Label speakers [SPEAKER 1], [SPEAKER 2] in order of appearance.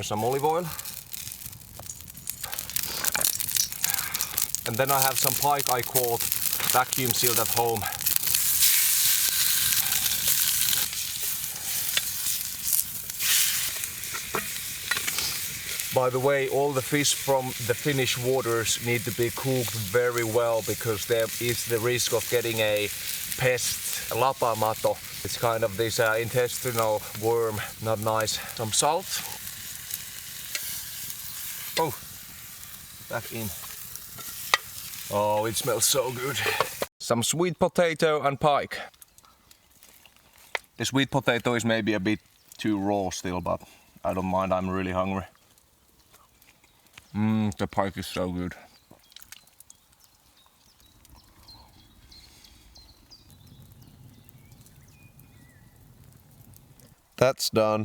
[SPEAKER 1] Some olive oil. And then I have some pike I caught vacuum sealed at home. By the way, all the fish from the Finnish waters need to be cooked very well because there is the risk of getting a pest, lapamato. It's kind of this intestinal worm, not nice. Some salt. Oh, back in. Oh, it smells so good. Some sweet potato and pike. The sweet potato is maybe a bit too raw still, but I don't mind, I'm really hungry. The pike is so good. That's done.